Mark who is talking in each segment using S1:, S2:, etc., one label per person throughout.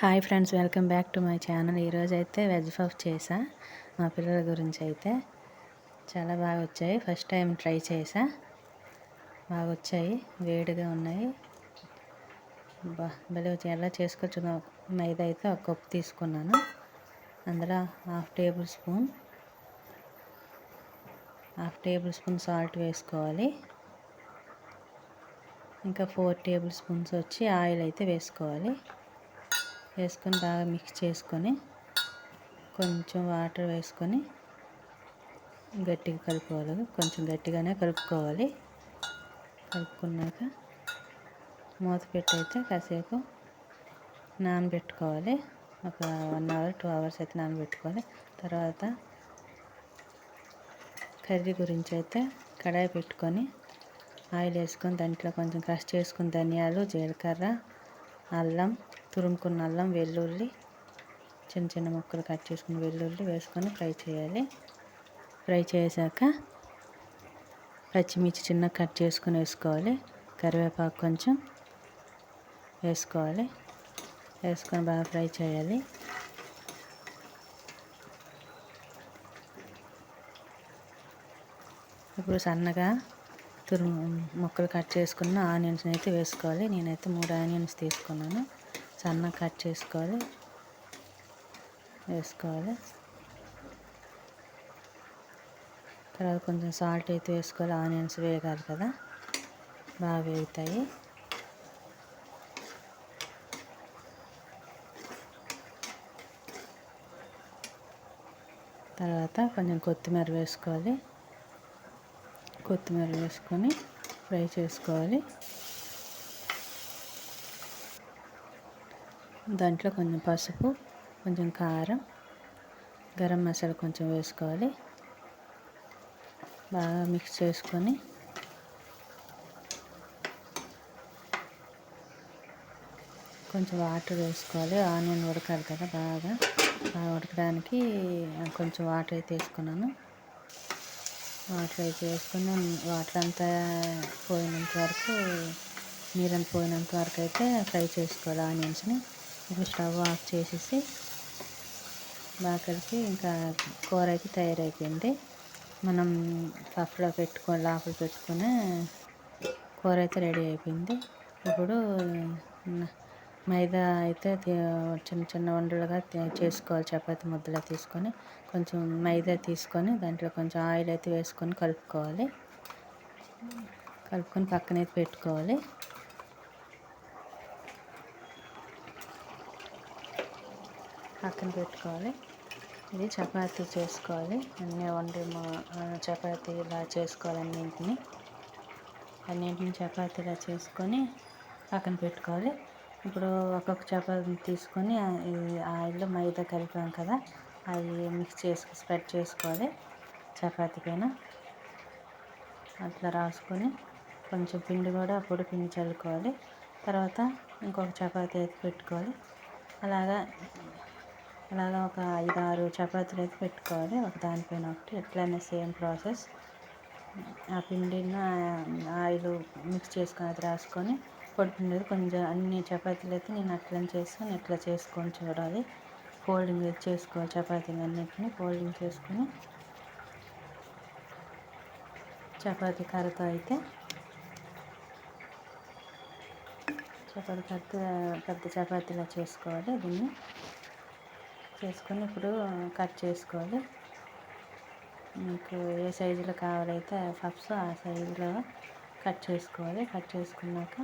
S1: Hi friends, welcome back to my channel. ఈరోజు అయితే veg puff చేసా. మా పిల్లల గురించి అయితే చాలా బాగా వచ్చాయి. ఫస్ట్ టైం ట్రై చేసా, బాగా వచ్చాయి, వేడిగా ఉన్నాయి. భలే వచ్చాయి. ఎలా చేసుకోవచ్చు. మైదా అయితే ఒక కప్పు తీసుకున్నాను. అందులో హాఫ్ టేబుల్ స్పూన్ సాల్ట్ వేసుకోవాలి. ఇంకా 4 టేబుల్ స్పూన్స్ వచ్చి ఆయిల్ అయితే వేసుకోవాలి. వేసుకొని బాగా మిక్స్ చేసుకొని కొంచెం వాటర్ వేసుకొని గట్టిగా కలుపుకోవాలి. కొంచెం గట్టిగానే కలుపుకోవాలి. కలుపుకున్నాక మూత పెట్టి అయితే కాసేపు నానబెట్టుకోవాలి. ఒక 1 అవర్ 2 అవర్స్ అయితే నానబెట్టుకోవాలి. తర్వాత కర్రీ గురించి అయితే కడాయి పెట్టుకొని ఆయిల్ వేసుకొని దాంట్లో కొంచెం క్రష్ చేసుకుని ధనియాలు, జీలకర్ర, అల్లం, తురుముకున్న అల్లం, వెల్లుల్లి, చిన్న చిన్న ముక్కలు కట్ చేసుకుని వెల్లుల్లి వేసుకొని ఫ్రై చేయాలి. ఫ్రై చేశాక పచ్చిమిర్చి చిన్న కట్ చేసుకుని వేసుకోవాలి. కరివేపాకు కొంచెం వేసుకోవాలి. వేసుకొని బాగా ఫ్రై చేయాలి. ఇప్పుడు సన్నగా ముక్కలు కట్ చేసుకున్న ఆనియన్స్ అయితే వేసుకోవాలి. నేనైతే 3 ఆనియన్స్ తీసుకున్నాను. సన్నగా కట్ చేసుకోవాలి. తర్వాత కొంచెం సాల్ట్ అయితే వేసుకోవాలి. ఆనియన్స్ వేగాలి కదా, బాగా వేగుతాయి. తర్వాత కొంచెం కొత్తిమీర వేసుకోవాలి. కొత్తిమీర వేసుకొని ఫ్రై చేసుకోవాలి. దాంట్లో కొంచెం పసుపు, కొంచెం కారం, గరం మసాలా కొంచెం వేసుకోవాలి. బాగా మిక్స్ చేసుకొని కొంచెం వాటర్ వేసుకోవాలి. ఆనియన్ ఉడకాలి కదా, బాగా ఉడకడానికి కొంచెం వాటర్ అయితే వేసుకున్నాను. వాటర్ అయితే వేసుకొని వాటర్ అంతా పోయినంత వరకు, నీరంతా పోయినంత వరకు అయితే ఫ్రై చేసుకోవాలి ఆనియన్స్ని. ఇప్పుడు స్టవ్ ఆఫ్ చేసేసి బాగా కలిపి ఇంకా కూర అయితే తయారైపోయింది. మనం పఫ్లో లోపల పెట్టుకునే కూర అయితే రెడీ అయిపోయింది. ఇప్పుడు మైదా అయితే చిన్న చిన్న ఉండలుగా చేసుకోవాలి. చపాతి ముద్దలా తీసుకొని కొంచెం మైదా తీసుకొని దాంట్లో కొంచెం ఆయిల్ అయితే వేసుకొని కలుపుకొని పక్కనైతే పెట్టుకోవాలి. ఇది చపాతీ చేసుకోవాలి. చపాతీ ఇలా చేసుకోవాలి. అన్నింటిని చపాతీ ఇలా చేసుకొని పక్కన పెట్టుకోవాలి. ఇప్పుడు ఒక్కొక్క చపాతీ తీసుకొని ఆయిల్లో మైదా కలిపాం కదా, అది మిక్స్ స్ప్రెడ్ చేసుకోవాలి చపాతీ పైన. అట్లా రాసుకొని కొంచెం పిండి కూడా పొడి పిండి చల్లుకోవాలి. తర్వాత ఇంకొక చపాతీ అయితే పెట్టుకోవాలి. అలాగా ఒక 5-6 చపాతీలు అయితే పెట్టుకోవాలి, ఒక దానిపైన ఒకటి. ఎట్లయినా సేమ్ ప్రాసెస్. ఆ పిండిని ఆయిల్ మిక్స్ చేసుకొని అది రాసుకొని పొడి పిండి కొంచెం అన్ని చపాతీలు అయితే నేను అట్లనే చేసుకొని ఇట్లా చేసుకొని చూడాలి. ఫోల్డింగ్ చేసుకోవాలి. చపాతీలు అన్నింటినీ ఫోల్డింగ్ చేసుకొని చపాతీ కర్రతో అయితే పెద్ద చపాతీలా చేసుకోవాలి. దీన్ని చేసుకొని ఇప్పుడు కట్ చేసుకోవాలి. మీకు ఏ సైజులో కావాలైతే పఫ్స్ ఆ సైజులో కట్ చేసుకోవాలి. కట్ చేసుకున్నాక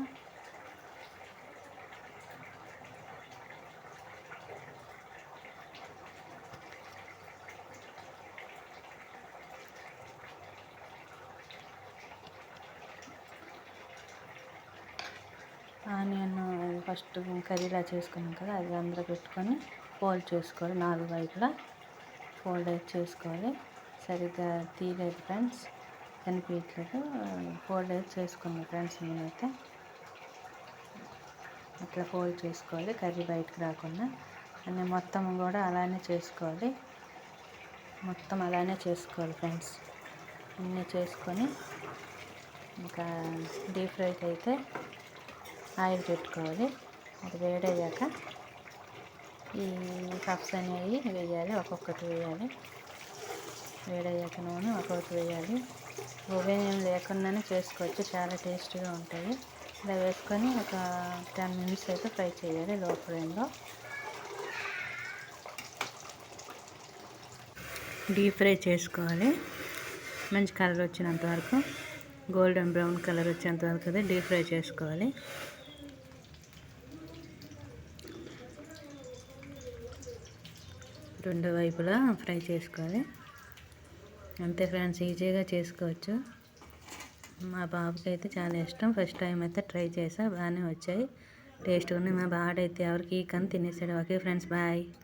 S1: ఆనియన్ ఫస్ట్ కర్రీలా చేసుకున్నాం కదా, అది అందులో పెట్టుకొని ఫోల్డ్ చేసుకోవాలి. 4 వైపులా ఫోల్డ్ అయితే చేసుకోవాలి. సరిగ్గా తీయలేదు ఫ్రెండ్స్, కనిపించలేదు. ఫోల్డ్ అయితే చేసుకున్నాను ఫ్రెండ్స్. నేనైతే అట్లా ఫోల్డ్ చేసుకోవాలి, కర్రీ బయటకు రాకుండా. అన్నీ మొత్తం కూడా అలానే చేసుకోవాలి. ఫ్రెండ్స్. అన్నీ చేసుకొని ఇంకా డీప్ ఫ్రైకి అయితే ఆయిల్ పెట్టుకోవాలి. అది వేడయ్యాక ఈ పఫ్స్ అనేవి వేయాలి, ఒక్కొక్కటి వేయాలి. వేడయ్యాక నూనె ఒక్కొక్కటి వేయాలి. ఓవెన్ ఏం లేకుండానే చేసుకోవచ్చు, చాలా టేస్ట్గా ఉంటాయి. ఇలా వేసుకొని ఒక 10 మినిట్స్ అయితే ఫ్రై చేయాలి లో ఫ్లేమ్లో. డీప్ ఫ్రై చేసుకోవాలి, మంచి కలర్ వచ్చినంత వరకు, గోల్డెన్ బ్రౌన్ కలర్ వచ్చేంత వరకు అయితే డీప్ ఫ్రై చేసుకోవాలి. రెండు వైపులా ఫ్రై చేసుకోవాలి. అంతే ఫ్రెండ్స్, ఈజీగా చేసుకోవచ్చు. మా బాబుకి అయితే చాలా ఇష్టం. ఫస్ట్ టైం అయితే ట్రై చేసా, బాగానే వచ్చాయి, టేస్ట్గా ఉన్నాయి. మా బాడైతే ఎవరికి కని తినేసాడు. Okay friends, bye.